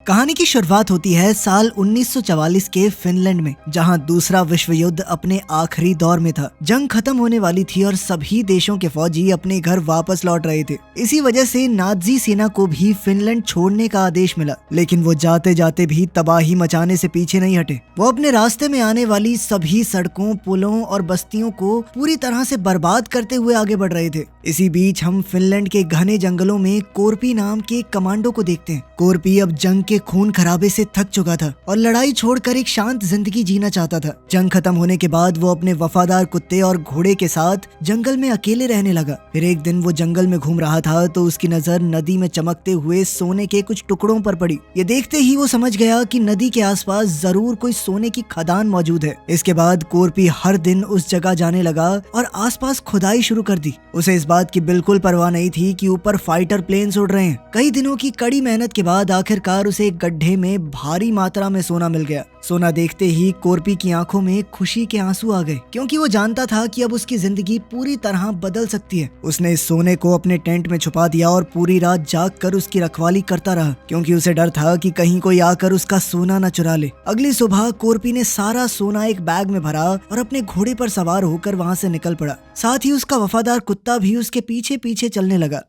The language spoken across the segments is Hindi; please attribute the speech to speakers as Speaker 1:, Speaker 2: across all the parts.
Speaker 1: कहानी की शुरुआत होती है साल 1944 के फिनलैंड में, जहां दूसरा विश्व युद्ध अपने आखिरी दौर में था। जंग खत्म होने वाली थी और सभी देशों के फौजी अपने घर वापस लौट रहे थे। इसी वजह से नाजी सेना को भी फिनलैंड छोड़ने का आदेश मिला, लेकिन वो जाते जाते भी तबाही मचाने से पीछे नहीं हटे। वो अपने रास्ते में आने वाली सभी सड़कों, पुलों और बस्तियों को पूरी तरह से बर्बाद करते हुए आगे बढ़ रहे थे। इसी बीच हम फिनलैंड के घने जंगलों में कोरपी नाम के कमांडो को देखते हैं। कोरपी अब जंग के खून खराबे से थक चुका था और लड़ाई छोड़कर एक शांत जिंदगी जीना चाहता था। जंग खत्म होने के बाद वो अपने वफादार कुत्ते और घोड़े के साथ जंगल में अकेले रहने लगा। फिर एक दिन वो जंगल में घूम रहा था तो उसकी नजर नदी में चमकते हुए सोने के कुछ टुकड़ों पर पड़ी। ये देखते ही वो समझ गया कि नदी के आसपास जरूर कोई सोने की खदान मौजूद है। इसके बाद कोरपी हर दिन उस जगह जाने लगा और आसपास खुदाई शुरू कर दी। उसे इस बात की बिल्कुल परवाह नहीं थी कि ऊपर फाइटर प्लेन्स उड़ रहे हैं। कई दिनों की कड़ी मेहनत के बाद आखिरकार उसे एक गड्ढे में भारी मात्रा में सोना मिल गया। सोना देखते ही कोरपी की आंखों में खुशी के आंसू आ गए, क्योंकि वो जानता था कि अब उसकी जिंदगी पूरी तरह बदल सकती है। उसने इस सोने को अपने टेंट में छुपा दिया और पूरी रात जाग कर उसकी रखवाली करता रहा, क्योंकि उसे डर था कि कहीं कोई आकर उसका सोना न चुरा ले। अगली सुबह कोरपी ने सारा सोना एक बैग में भरा और अपने घोड़े पर सवार होकर वहां से निकल पड़ा। साथ ही उसका वफादार कुत्ता भी उसके पीछे पीछे चलने लगा।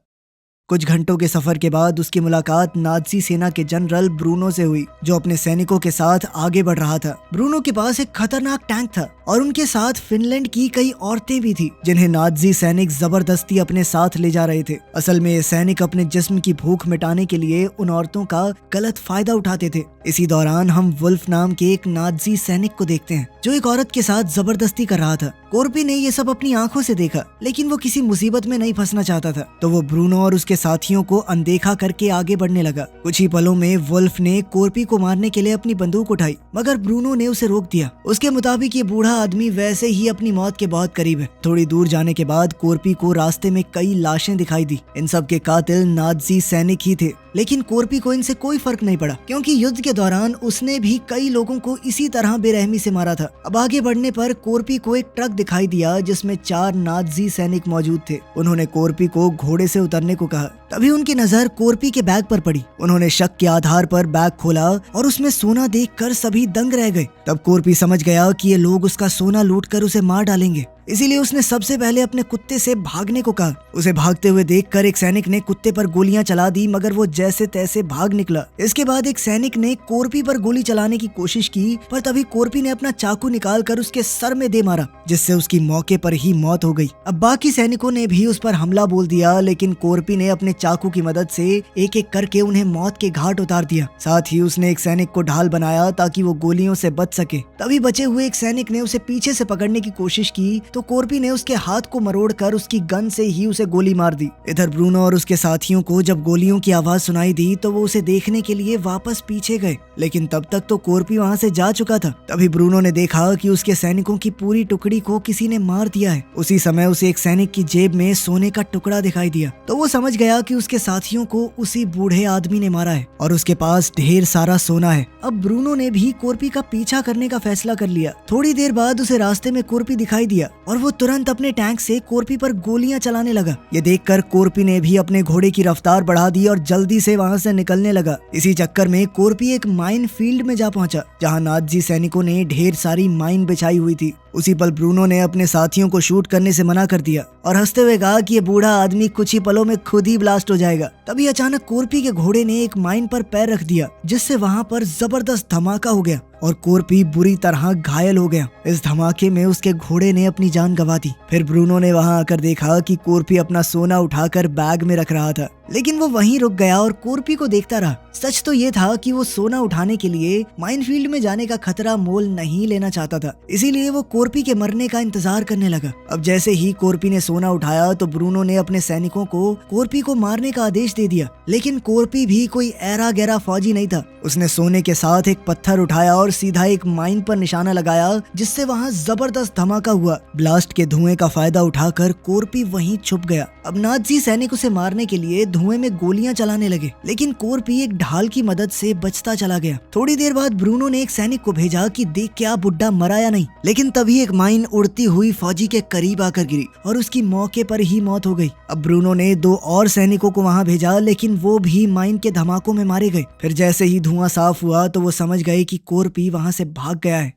Speaker 1: कुछ घंटों के सफर के बाद उसकी मुलाकात नाजी सेना के जनरल ब्रूनो से हुई, जो अपने सैनिकों के साथ आगे बढ़ रहा था। ब्रूनो के पास एक खतरनाक टैंक था और उनके साथ फिनलैंड की कई औरतें भी थी, जिन्हें नाजी सैनिक जबरदस्ती अपने साथ ले जा रहे थे। असल में ये सैनिक अपने जिस्म की भूख मिटाने के लिए उन औरतों का गलत फायदा उठाते थे। इसी दौरान हम वुल्फ नाम के एक नाजी सैनिक को देखते हैं, जो एक औरत के साथ जबरदस्ती कर रहा था। कोरपी ने ये सब अपनी आंखों से देखा, लेकिन वो किसी मुसीबत में नहीं फंसना चाहता था, तो वो ब्रूनो और उसके साथियों को अनदेखा करके आगे बढ़ने लगा। कुछ ही पलों में वुल्फ ने कोरपी को मारने के लिए अपनी बंदूक उठाई, मगर ब्रूनो ने उसे रोक दिया। उसके मुताबिक ये बूढ़ा आदमी वैसे ही अपनी मौत के बहुत करीब है। थोड़ी दूर जाने के बाद कोरपी को रास्ते में कई लाशें दिखाई दी। इन सब के कातिल नाजी सैनिक ही थे, लेकिन कोरपी को इनसे कोई फर्क नहीं पड़ा, क्योंकि युद्ध के दौरान उसने भी कई लोगों को इसी तरह बेरहमी से मारा था। अब आगे बढ़ने पर कोरपी को एक ट्रक दिखाई दिया जिसमें 4 नाजी सैनिक मौजूद थे। उन्होंने कोरपी को घोड़े से उतरने को कहा। तभी उनकी नजर कोरपी के बैग पर पड़ी। उन्होंने शक के आधार पर बैग खोला और उसमें सोना देखकर सभी दंग रह गए। तब कोरपी समझ गया कि ये लोग उसका सोना लूटकर उसे मार डालेंगे, इसीलिए उसने सबसे पहले अपने कुत्ते से भागने को कहा। उसे भागते हुए देखकर एक सैनिक ने कुत्ते पर गोलियां चला दी, मगर वो जैसे तैसे भाग निकला। इसके बाद एक सैनिक ने कोरपी पर गोली चलाने की कोशिश की, पर तभी कोरपी ने अपना चाकू निकालकर उसके सर में दे मारा, जिससे उसकी मौके पर ही मौत हो गई। अब बाकी सैनिकों ने भी उस पर हमला बोल दिया, लेकिन कोरपी ने अपने चाकू की मदद से एक एक करके उन्हें मौत के घाट उतार दिया। साथ ही उसने एक सैनिक को ढाल बनाया ताकि वो गोलियों से बच सके। तभी बचे हुए एक सैनिक ने उसे पीछे से पकड़ने की कोशिश की, तो कोरपी ने उसके हाथ को मरोड़कर उसकी गन से ही उसे गोली मार दी। इधर ब्रूनो और उसके साथियों को जब गोलियों की आवाज सुनाई दी तो वो उसे देखने के लिए वापस पीछे गए, लेकिन तब तक तो कोरपी वहां से जा चुका था। तभी ब्रूनो ने देखा कि उसके सैनिकों की पूरी टुकड़ी को किसी ने मार दिया है। उसी समय उसे एक सैनिक की जेब में सोने का टुकड़ा दिखाई दिया, तो वो समझ गया कि उसके साथियों को उसी बूढ़े आदमी ने मारा है और उसके पास ढेर सारा सोना है। अब ब्रूनो ने भी कोरपी का पीछा करने का फैसला कर लिया। थोड़ी देर बाद उसे रास्ते में कोरपी दिखाई दिया और वो तुरंत अपने टैंक से कोरपी पर गोलियां चलाने लगा। ये देखकर कोरपी ने भी अपने घोड़े की रफ्तार बढ़ा दी और जल्दी से वहां से निकलने लगा। इसी चक्कर में कोरपी एक माइन फील्ड में जा पहुंचा, जहां नाजी सैनिकों ने ढेर सारी माइन बिछाई हुई थी। उसी पल ब्रूनो ने अपने साथियों को शूट करने से मना कर दिया और हंसते हुए कहा कि ये बूढ़ा आदमी कुछ ही पलों में खुद ही ब्लास्ट हो जाएगा। तभी अचानक कोरपी के घोड़े ने एक माइन पर पैर रख दिया, जिससे वहां पर जबरदस्त धमाका हो गया और कोरपी बुरी तरह घायल हो गया। इस धमाके में उसके घोड़े ने अपनी जान गंवा दी। फिर ब्रूनो ने वहां आकर देखा कि कोरपी अपना सोना उठाकर बैग में रख रहा था, लेकिन वो वहीं रुक गया और कोरपी को देखता रहा। सच तो ये था कि वो सोना उठाने के लिए माइनफील्ड में जाने का खतरा मोल नहीं लेना चाहता था, इसीलिए वो कोरपी के मरने का इंतजार करने लगा। अब जैसे ही कोरपी ने सोना उठाया तो ब्रूनो ने अपने सैनिकों को कोरपी को मारने का आदेश दे दिया, लेकिन कोरपी भी कोई ऐरा गैरा फौजी नहीं था। उसने सोने के साथ एक पत्थर उठाया और सीधा एक माइन पर निशाना लगाया, जिससे वहां जबरदस्त धमाका हुआ। ब्लास्ट के धुएं का फायदा उठाकर कोरपी वहीं छुप गया। अब नाजी सैनिक उसे मारने के लिए धुएं में गोलियां चलाने लगे, लेकिन कोरपी एक ढाल की मदद से बचता चला गया। थोड़ी देर बाद ब्रूनो ने एक सैनिक को भेजा कि देख क्या बुड्ढा मरा या नहीं, लेकिन तभी तभी एक माइन उड़ती हुई फौजी के करीब आकर गिरी और उसकी मौके पर ही मौत हो गई। अब ब्रूनो ने 2 और सैनिकों को वहां भेजा, लेकिन वो भी माइन के धमाकों में मारे गए। फिर जैसे ही धुआं साफ हुआ तो वो समझ गए कि कोरपी वहां से भाग गया है।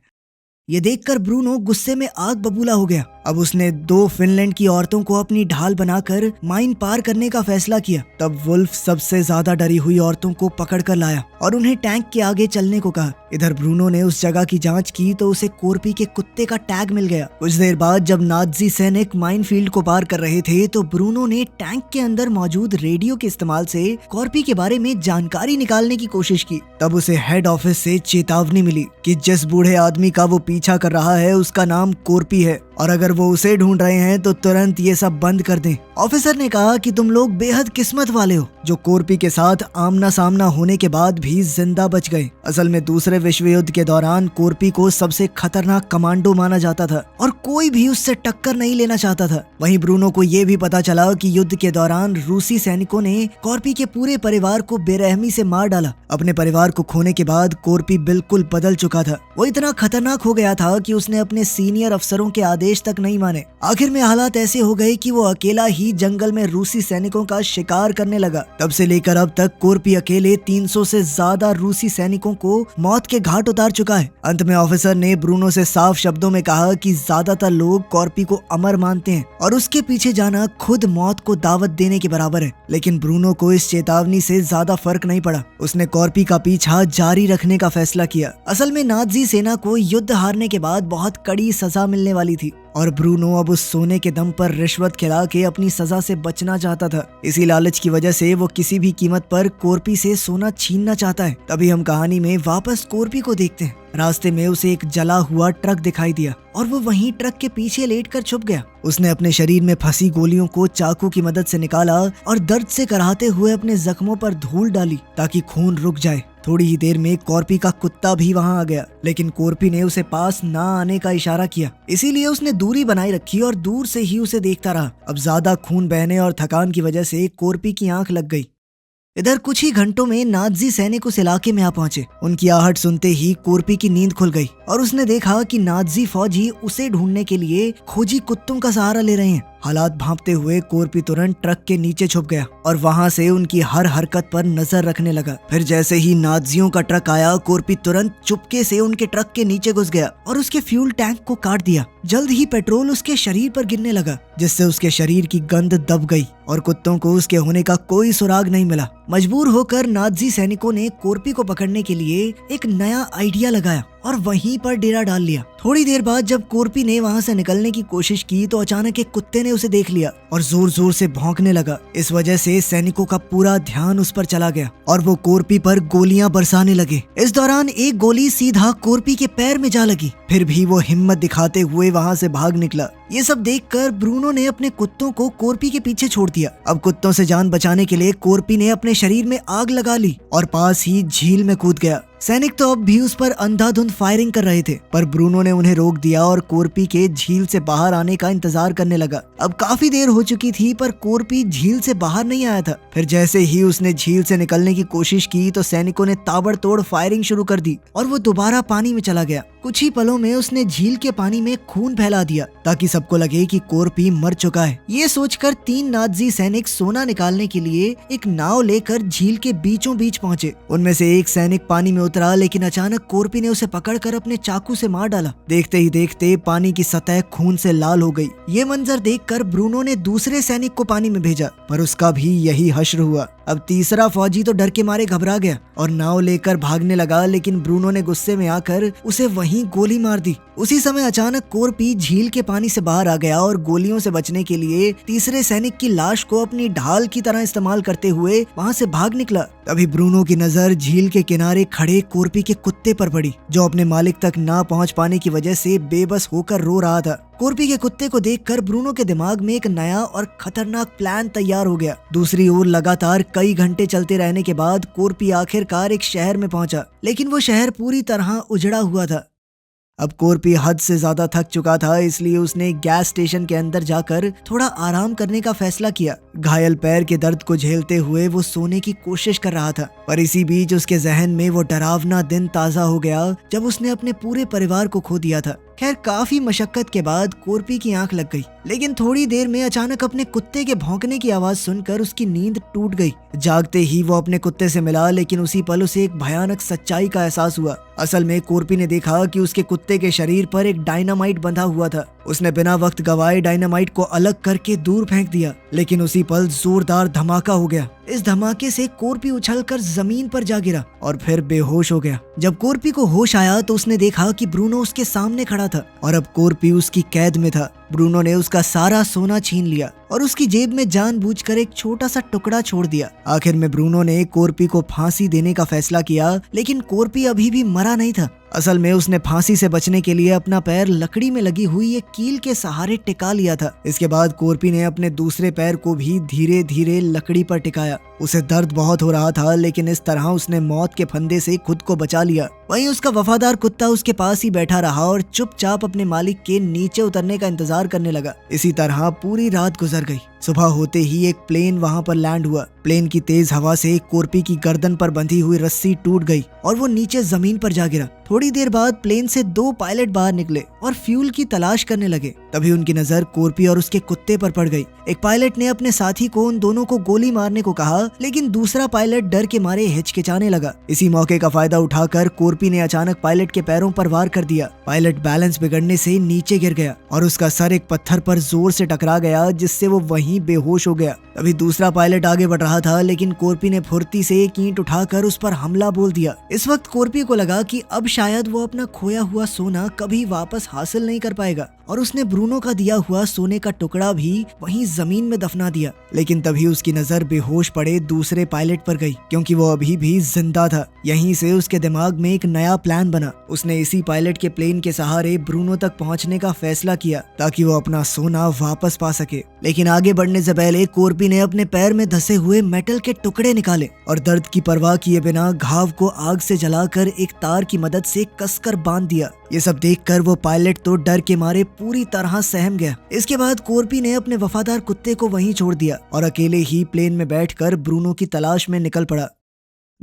Speaker 1: ये देखकर ब्रूनो गुस्से में आग बबूला हो गया। अब उसने 2 फिनलैंड की औरतों को अपनी ढाल बनाकर माइन पार करने का फैसला किया। तब वुल्फ सबसे ज्यादा डरी हुई औरतों को पकड़कर लाया और उन्हें टैंक के आगे चलने को कहा। इधर ब्रूनो ने उस जगह की जांच की तो उसे कोरपी के कुत्ते का टैग मिल गया। कुछ देर बाद जब नाजी सैनिक माइनफील्ड को पार कर रहे थे तो ब्रूनो ने टैंक के अंदर मौजूद रेडियो के इस्तेमाल से कोरपी के बारे में जानकारी निकालने की कोशिश की। तब उसे हेड ऑफिस से चेतावनी मिली कि जिस बूढ़े आदमी का वो पीछा कर रहा है उसका नाम कोरपी है और अगर वो उसे ढूंढ रहे हैं तो तुरंत ये सब बंद कर दें। ऑफिसर ने कहा कि तुम लोग बेहद किस्मत वाले हो जो कोरपी के साथ आमना सामना होने के बाद भी जिंदा बच गए। असल में दूसरे विश्व युद्ध के दौरान कोरपी को सबसे खतरनाक कमांडो माना जाता था और कोई भी उससे टक्कर नहीं लेना चाहता था। वहीं ब्रूनो को ये भी पता चला कि युद्ध के दौरान रूसी सैनिकों ने कोरपी के पूरे परिवार को बेरहमी से मार डाला। अपने परिवार को खोने के बाद कोरपी बिल्कुल बदल चुका था। वो इतना खतरनाक हो गया था कि उसने अपने सीनियर अफसरों के आदेश तक नहीं माने। आखिर में हालात ऐसे हो गए कि वो अकेला ही जंगल में रूसी सैनिकों का शिकार करने लगा। तब से लेकर अब तक कोरपी अकेले 300 से ज्यादा रूसी सैनिकों को मौत के घाट उतार चुका है। अंत में ऑफिसर ने ब्रूनो से साफ शब्दों में कहा कि ज्यादातर लोग कोरपी को अमर मानते हैं और उसके पीछे जाना खुद मौत को दावत देने के बराबर है। लेकिन ब्रूनो को इस चेतावनी से ज्यादा फर्क नहीं पड़ा। उसने कोरपी का पीछा जारी रखने का फैसला किया। असल में नाजी सेना को युद्ध हारने के बाद बहुत कड़ी सजा मिलने वाली थी और ब्रूनो अब उस सोने के दम पर रिश्वत खिला के अपनी सजा से बचना चाहता था। इसी लालच की वजह से वो किसी भी कीमत पर कोरपी से सोना छीनना चाहता है। तभी हम कहानी में वापस कोरपी को देखते हैं। रास्ते में उसे एक जला हुआ ट्रक दिखाई दिया और वो वहीं ट्रक के पीछे लेटकर छुप गया। उसने अपने शरीर में फंसी गोलियों को चाकू की मदद से निकाला और दर्द से कराहते हुए अपने जख्मों पर धूल डाली ताकि खून रुक जाए। थोड़ी ही देर में कोरपी का कुत्ता भी वहां आ गया, लेकिन कोरपी ने उसे पास ना आने का इशारा किया, इसीलिए उसने दूरी बनाए रखी और दूर से ही उसे देखता रहा। अब ज्यादा खून बहने और थकान की वजह से कोरपी की आंख लग गई। इधर कुछ ही घंटों में नाजी सैनिक उस इलाके में आ पहुंचे। उनकी आहट सुनते ही कोरपी की नींद खुल गई और उसने देखा कि नाजी फौजी उसे ढूंढने के लिए खोजी कुत्तों का सहारा ले रहे हैं। हालात भांपते हुए कोरपी तुरंत ट्रक के नीचे छुप गया और वहां से उनकी हर हरकत पर नजर रखने लगा। फिर जैसे ही नाजियों का ट्रक आया, कोरपी तुरंत चुपके से उनके ट्रक के नीचे घुस गया और उसके फ्यूल टैंक को काट दिया। जल्द ही पेट्रोल उसके शरीर पर गिरने लगा, जिससे उसके शरीर की गंध दब गई और कुत्तों को उसके होने का कोई सुराग नहीं मिला। मजबूर होकर नाजी सैनिकों ने कोरपी को पकड़ने के लिए एक नया आइडिया लगाया और वहीं पर डेरा डाल लिया। थोड़ी देर बाद जब कोरपी ने वहां से निकलने की कोशिश की तो अचानक एक कुत्ते ने उसे देख लिया और जोर जोर से भौंकने लगा। इस वजह से सैनिकों का पूरा ध्यान उस पर चला गया और वो कोरपी पर गोलियां बरसाने लगे। इस दौरान एक गोली सीधा कोरपी के पैर में जा लगी, फिर भी वो हिम्मत दिखाते हुए वहां से भाग निकला। ये सब देखकर ब्रूनो ने अपने कुत्तों को कोरपी के पीछे छोड़ दिया। अब कुत्तों से जान बचाने के लिए कोरपी ने अपने शरीर में आग लगा ली और पास ही झील में कूद गया। सैनिक तो अब भी उस पर अंधाधुंध फायरिंग कर रहे थे, पर ब्रूनो ने उन्हें रोक दिया और कोरपी के झील से बाहर आने का इंतजार करने लगा। अब काफी देर हो चुकी थी पर कोरपी झील से बाहर नहीं आया था। फिर जैसे ही उसने झील से निकलने की कोशिश की तो सैनिकों ने ताबड़तोड़ फायरिंग शुरू कर दी और वो दोबारा पानी में चला गया। कुछ ही पलों में उसने झील के पानी में खून फैला दिया ताकि सबको लगे कि कोरपी मर चुका है। ये सोचकर 3 नाजी सैनिक सोना निकालने के लिए एक नाव लेकर झील के बीचों बीच पहुंचे। उनमें से एक सैनिक पानी में उतरा, लेकिन अचानक कोरपी ने उसे पकड़कर अपने चाकू से मार डाला। देखते ही देखते पानी की सतह खून से लाल हो गई। ये मंजर देखकर ब्रूनो ने दूसरे सैनिक को पानी में भेजा, पर उसका भी यही हश्र हुआ। अब तीसरा फौजी तो डर के मारे घबरा गया और नाव लेकर भागने लगा, लेकिन ब्रूनो ने गुस्से में आकर उसे वहीं गोली मार दी। उसी समय अचानक कोरपी झील के पानी से बाहर आ गया और गोलियों से बचने के लिए तीसरे सैनिक की लाश को अपनी ढाल की तरह इस्तेमाल करते हुए वहां से भाग निकला। तभी ब्रूनो की नजर झील के किनारे खड़े कोरपी के कुत्ते पर पड़ी, जो अपने मालिक तक ना पहुंच पाने की वजह से बेबस होकर रो रहा था। कोरपी के कुत्ते को देखकर ब्रूनो के दिमाग में एक नया और खतरनाक प्लान तैयार हो गया। दूसरी ओर लगातार कई घंटे चलते रहने के बाद कोरपी आखिरकार एक शहर में पहुंचा, लेकिन वो शहर पूरी तरह उजड़ा हुआ था। अब कोरपी हद से ज्यादा थक चुका था, इसलिए उसने गैस स्टेशन के अंदर जाकर थोड़ा आराम करने का फैसला किया। घायल पैर के दर्द को झेलते हुए वो सोने की कोशिश कर रहा था, पर इसी बीच उसके जहन में वो डरावना दिन ताजा हो गया जब उसने अपने पूरे परिवार को खो दिया था। खैर काफी मशक्कत के बाद कोरपी की आंख लग गई, लेकिन थोड़ी देर में अचानक अपने कुत्ते के भौंकने की आवाज सुनकर उसकी नींद टूट गई। जागते ही वो अपने कुत्ते से मिला, लेकिन उसी पल उसे एक भयानक सच्चाई का एहसास हुआ। असल में कोरपी ने देखा कि उसके कुत्ते के शरीर पर एक डायनामाइट बंधा हुआ था। उसने बिना वक्त गवाए डायनामाइट को अलग करके दूर फेंक दिया, लेकिन उसी पल जोरदार धमाका हो गया। इस धमाके से कोरपी उछलकर जमीन पर जा गिरा और फिर बेहोश हो गया। जब कोरपी को होश आया तो उसने देखा कि ब्रूनो उसके सामने खड़ा था और अब कोरपी उसकी कैद में था। ब्रूनो ने उसका सारा सोना छीन लिया और उसकी जेब में जानबूझकर एक छोटा सा टुकड़ा छोड़ दिया। आखिर में ब्रूनो ने कोरपी को फांसी देने का फैसला किया, लेकिन कोरपी अभी भी मरा नहीं था। असल में उसने फांसी से बचने के लिए अपना पैर लकड़ी में लगी हुई एक कील के सहारे टिका लिया था। इसके बाद कोरपी ने अपने दूसरे पैर को भी धीरे धीरे लकड़ी पर टिकाया। उसे दर्द बहुत हो रहा था, लेकिन इस तरह उसने मौत के फंदे से खुद को बचा लिया। वहीं उसका वफादार कुत्ता उसके पास ही बैठा रहा और चुपचाप अपने मालिक के नीचे उतरने का इंतजार करने लगा। इसी तरह पूरी रात गुजर गई। सुबह होते ही एक प्लेन वहां पर लैंड हुआ। प्लेन की तेज हवा से कोरपी की गर्दन पर बंधी हुई रस्सी टूट गई और वो नीचे जमीन पर जा गिरा। थोड़ी देर बाद प्लेन से 2 पायलट बाहर निकले और फ्यूल की तलाश करने लगे। तभी उनकी नजर कोरपी और उसके कुत्ते पर पड़ गई। एक पायलट ने अपने साथी को उन दोनों को गोली मारने को कहा, लेकिन दूसरा पायलट डर के मारे हिचकिचाने लगा। इसी मौके का फायदा उठाकर कोरपी ने अचानक पायलट के पैरों पर वार कर दिया। पायलट बैलेंस बिगड़ने से नीचे गिर गया और उसका सर एक पत्थर पर जोर से टकरा गया, जिससे वो वहीं बेहोश हो गया। अभी दूसरा पायलट आगे बढ़ रहा था, लेकिन कोरपी ने फुर्ती से एक ईंट उठाकर उस पर हमला बोल दिया। इस वक्त कोरपी को लगा कि अब शायद वो अपना खोया हुआ सोना कभी वापस हासिल नहीं कर पाएगा और उसने ब्रूनो का दिया हुआ सोने का टुकड़ा भी वहीं जमीन में दफना दिया। लेकिन तभी उसकी नजर बेहोश पड़े दूसरे पायलट पर गई, क्योंकि वो अभी भी जिंदा था। यहीं से उसके दिमाग में एक नया प्लान बना। उसने इसी पायलट के प्लेन के सहारे ब्रूनो तक पहुंचने का फैसला किया ताकि वो अपना सोना वापस पा सके। लेकिन आगे बढ़ने से पहले कोरपी ने अपने पैर में धसे हुए मेटल के टुकड़े निकाले और दर्द की परवाह किए बिना घाव को आग से जलाकर एक तार की मदद से कसकर बांध दिया। ये सब देखकर वो पायलट तो डर के मारे पूरी तरह सहम गया। इसके बाद कोरपी ने अपने वफादार कुत्ते को वहीं छोड़ दिया और अकेले ही प्लेन में बैठकर ब्रूनो की तलाश में निकल पड़ा।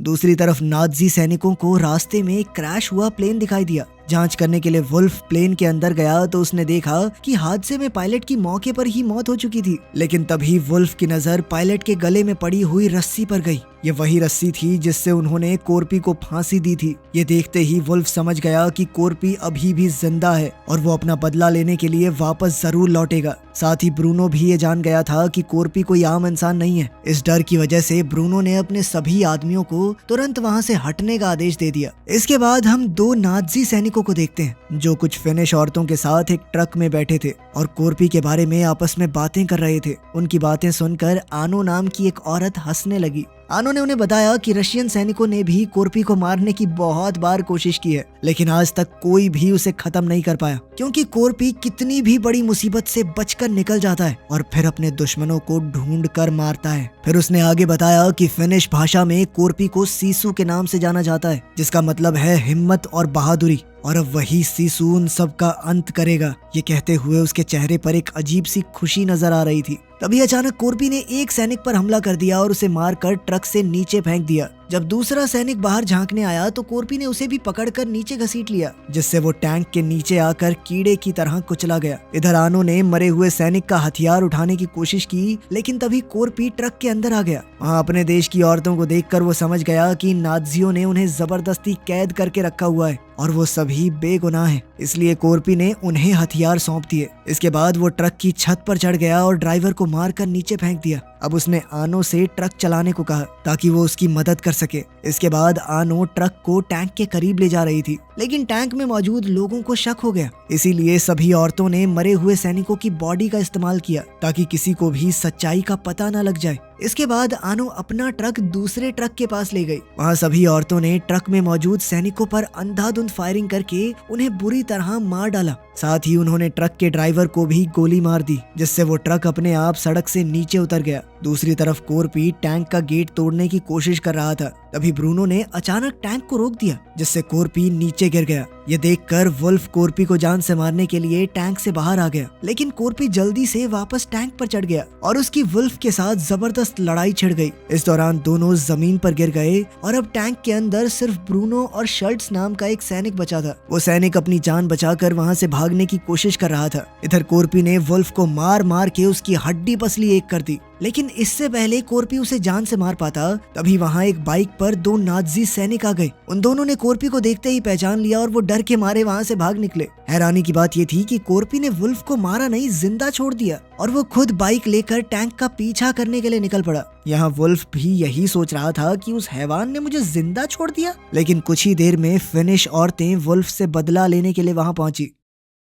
Speaker 1: दूसरी तरफ नाज़ी सैनिकों को रास्ते में एक क्रैश हुआ प्लेन दिखाई दिया। जांच करने के लिए वुल्फ प्लेन के अंदर गया तो उसने देखा कि हादसे में पायलट की मौके पर ही मौत हो चुकी थी। लेकिन तभी वुल्फ की नजर पायलट के गले में पड़ी हुई रस्सी पर गई। ये वही रस्सी थी जिससे उन्होंने कोरपी को फांसी दी थी। ये देखते ही वुल्फ समझ गया कि कोरपी अभी भी जिंदा है और वो अपना बदला लेने के लिए वापस जरूर लौटेगा। साथ ही ब्रूनो भी ये जान गया था कि कोरपी कोई आम इंसान नहीं है। इस डर की वजह से ब्रूनो ने अपने सभी आदमियों को तुरंत वहां से हटने का आदेश दे दिया। इसके बाद हम 2 नाज़ी सैनिकों को देखते हैं जो कुछ फिनिश औरतों के साथ एक ट्रक में बैठे थे और कोरपी के बारे में आपस में बातें कर रहे थे। उनकी बातें सुनकर आनो नाम की एक औरत हंसने लगी। आनो ने उन्हें बताया कि रशियन सैनिकों ने भी कोरपी को मारने की बहुत बार कोशिश की है, लेकिन आज तक कोई भी उसे खत्म नहीं कर पाया, क्योंकि कोरपी कितनी भी बड़ी मुसीबत से बचकर निकल जाता है और फिर अपने दुश्मनों को ढूंढ कर मारता है। फिर उसने आगे बताया कि फिनिश भाषा में कोरपी को सीसू के नाम से जाना जाता है, जिसका मतलब है हिम्मत और बहादुरी, और अब वही सीसू उन सब का अंत करेगा। ये कहते हुए उसके चेहरे पर एक अजीब सी खुशी नजर आ रही थी। तभी अचानक कोरपी ने एक सैनिक पर हमला कर दिया और उसे मारकर ट्रक से नीचे फेंक दिया। जब दूसरा सैनिक बाहर झांकने आया तो कोरपी ने उसे भी पकड़कर नीचे घसीट लिया, जिससे वो टैंक के नीचे आकर कीड़े की तरह कुचला गया। इधर आनो ने मरे हुए सैनिक का हथियार उठाने की कोशिश की, लेकिन तभी कोरपी ट्रक के अंदर आ गया। वहाँ अपने देश की औरतों को देखकर वो समझ गया कि नाज़ियों ने उन्हें जबरदस्ती कैद करके रखा हुआ है और वो सभी बेगुनाह हैं। इसलिए कोरपी ने उन्हें हथियार सौंप दिए। इसके बाद वो ट्रक की छत पर चढ़ गया और ड्राइवर को मारकर नीचे फेंक दिया। अब उसने आनो से ट्रक चलाने को कहा ताकि वो उसकी मदद कर सके। इसके बाद आनो ट्रक को टैंक के करीब ले जा रही थी, लेकिन टैंक में मौजूद लोगों को शक हो गया। इसीलिए सभी औरतों ने मरे हुए सैनिकों की बॉडी का इस्तेमाल किया ताकि किसी को भी सच्चाई का पता न लग जाए। इसके बाद आनो अपना ट्रक दूसरे ट्रक के पास ले गई। वहाँ सभी औरतों ने ट्रक में मौजूद सैनिकों पर अंधाधुंध फायरिंग करके उन्हें बुरी तरह मार डाला। साथ ही उन्होंने ट्रक के ड्राइवर को भी गोली मार दी, जिससे वो ट्रक अपने आप सड़क से नीचे उतर गया। दूसरी तरफ कोरपी टैंक का गेट तोड़ने की कोशिश कर रहा था। तभी ब्रूनो ने अचानक टैंक को रोक दिया, जिससे कोरपी नीचे गिर गया। ये देखकर वुल्फ कोर्पी को जान से मारने के लिए टैंक से बाहर आ गया, लेकिन कोर्पी जल्दी से वापस टैंक पर चढ़ गया और उसकी वुल्फ के साथ जबरदस्त लड़ाई छिड़ गई। इस दौरान दोनों जमीन पर गिर गए और अब टैंक के अंदर सिर्फ ब्रूनो और शल्ट्स नाम का एक सैनिक बचा था। वो सैनिक अपनी जान बचाकर वहाँ से भागने की कोशिश कर रहा था। इधर कोर्पी ने वुल्फ को मार मार के उसकी हड्डी पसली एक कर दी, लेकिन इससे पहले कोर्पी उसे जान से मार पाता तभी वहाँ एक बाइक पर दो नाज़ी सैनिक आ गए। उन दोनों ने कोर्पी को देखते ही पहचान लिया और वो डर के मारे वहाँ से भाग निकले। हैरानी की बात ये थी कि कोर्पी ने वुल्फ को मारा नहीं, जिंदा छोड़ दिया और वो खुद बाइक लेकर टैंक का पीछा करने के लिए निकल पड़ा। यहाँ वुल्फ भी यही सोच रहा था कि उस हैवान ने मुझे जिंदा छोड़ दिया। लेकिन कुछ ही देर में फिनिश औरतें वुल्फ से बदला लेने के लिए वहाँ पहुंची।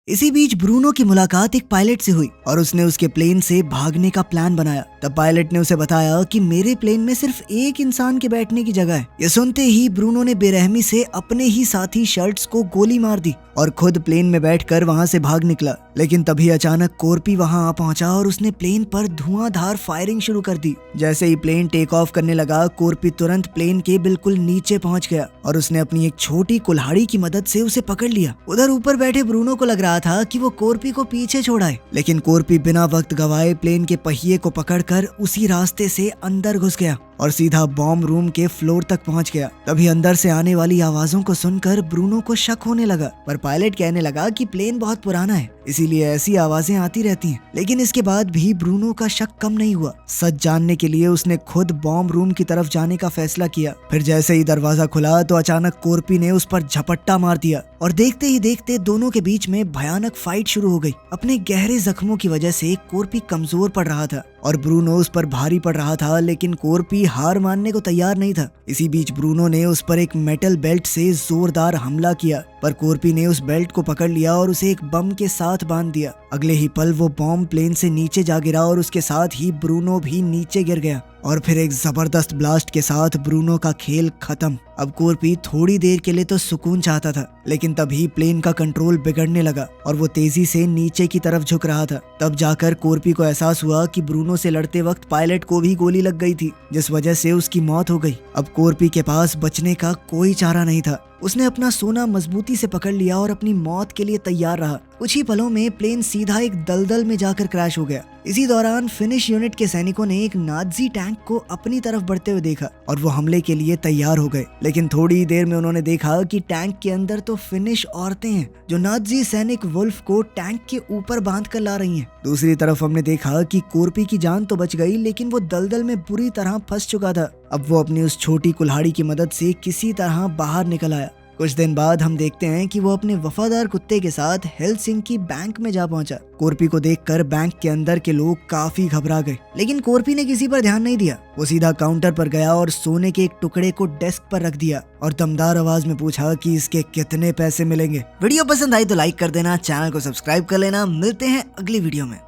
Speaker 1: इसी बीच ब्रूनो की मुलाकात एक पायलट से हुई और उसने उसके प्लेन से भागने का प्लान बनाया। तब पायलट ने उसे बताया कि मेरे प्लेन में सिर्फ एक इंसान के बैठने की जगह है। ये सुनते ही ब्रूनो ने बेरहमी से अपने ही साथी शल्ट्स को गोली मार दी और खुद प्लेन में बैठकर वहां से भाग निकला। लेकिन तभी अचानक कोर्पी वहां आ पहुंचा और उसने प्लेन पर धुआंधार फायरिंग शुरू कर दी। जैसे ही प्लेन टेक ऑफ करने लगा, कोर्पी तुरंत प्लेन के बिल्कुल नीचे पहुंच गया और उसने अपनी एक छोटी कुल्हाड़ी की मदद से उसे पकड़ लिया। उधर ऊपर बैठे ब्रूनो को लग रहा था कि वो कोर्पी को पीछे छोड़ाए, लेकिन कोर्पी बिना वक्त गवाए प्लेन के पहिए को पकड़कर उसी रास्ते से अंदर घुस गया और सीधा बॉम्ब रूम के फ्लोर तक पहुंच गया। तभी अंदर से आने वाली आवाजों को सुनकर ब्रूनो को शक होने लगा, पर पायलट कहने लगा कि प्लेन बहुत पुराना है, इसीलिए ऐसी आवाजें आती रहती हैं। लेकिन इसके बाद भी ब्रूनो का शक कम नहीं हुआ। सच जानने के लिए उसने खुद बॉम्ब रूम की तरफ जाने का फैसला किया। फिर जैसे ही दरवाजा खुला तो अचानक कोर्पी ने उस पर झपट्टा मार दिया और देखते ही देखते दोनों के बीच में भयानक फाइट शुरू हो गई। अपने गहरे जख्मों की वजह से कोर्पी कमजोर पड़ रहा था और ब्रूनो उस पर भारी पड़ रहा था, लेकिन कोर्पी हार मानने को तैयार नहीं था। इसी बीच ब्रूनो ने उस पर एक मेटल बेल्ट से जोरदार हमला किया, पर कोर्पी ने उस बेल्ट को पकड़ लिया और उसे एक बम के साथ बांध दिया। अगले ही पल वो बॉम्ब प्लेन से नीचे जा गिरा और उसके साथ ही ब्रूनो भी नीचे गिर गया और फिर एक जबरदस्त ब्लास्ट के साथ ब्रूनो का खेल खत्म। अब कोर्पी थोड़ी देर के लिए तो सुकून चाहता था, लेकिन तभी प्लेन का कंट्रोल बिगड़ने लगा और वो तेजी से नीचे की तरफ झुक रहा था। तब जाकर कोर्पी को एहसास हुआ कि ब्रूनो से लड़ते वक्त पायलट को भी गोली लग गई थी, जिस वजह से उसकी मौत हो गई। अब कोर्पी के पास बचने का कोई चारा नहीं था। उसने अपना सोना मजबूती से पकड़ लिया और अपनी मौत के लिए तैयार रहा। कुछ ही पलों में प्लेन सीधा एक दलदल में जाकर क्रैश हो गया। इसी दौरान फिनिश यूनिट के सैनिकों ने एक नाज़ी टैंक को अपनी तरफ बढ़ते हुए देखा और वो हमले के लिए तैयार हो गए। लेकिन थोड़ी ही देर में उन्होंने देखा कि टैंक के अंदर तो फिनिश औरतें हैं जो नाज़ी सैनिक वुल्फ को टैंक के ऊपर बांध कर ला रही हैं। दूसरी तरफ हमने देखा कि कोर्पी की जान तो बच गई, लेकिन वो दलदल में बुरी तरह फंस चुका था। अब वो अपनी उस छोटी कुल्हाड़ी की मदद से किसी तरह बाहर निकल आया। कुछ दिन बाद हम देखते हैं कि वो अपने वफादार कुत्ते के साथ हेलसिंकी बैंक में जा पहुंचा। कोर्पी को देखकर बैंक के अंदर के लोग काफी घबरा गए, लेकिन कोर्पी ने किसी पर ध्यान नहीं दिया। वो सीधा काउंटर पर गया और सोने के एक टुकड़े को डेस्क पर रख दिया और दमदार आवाज में पूछा कि इसके कितने पैसे मिलेंगे। वीडियो पसंद आई तो लाइक कर देना, चैनल को सब्सक्राइब कर लेना। मिलते हैं अगली वीडियो में।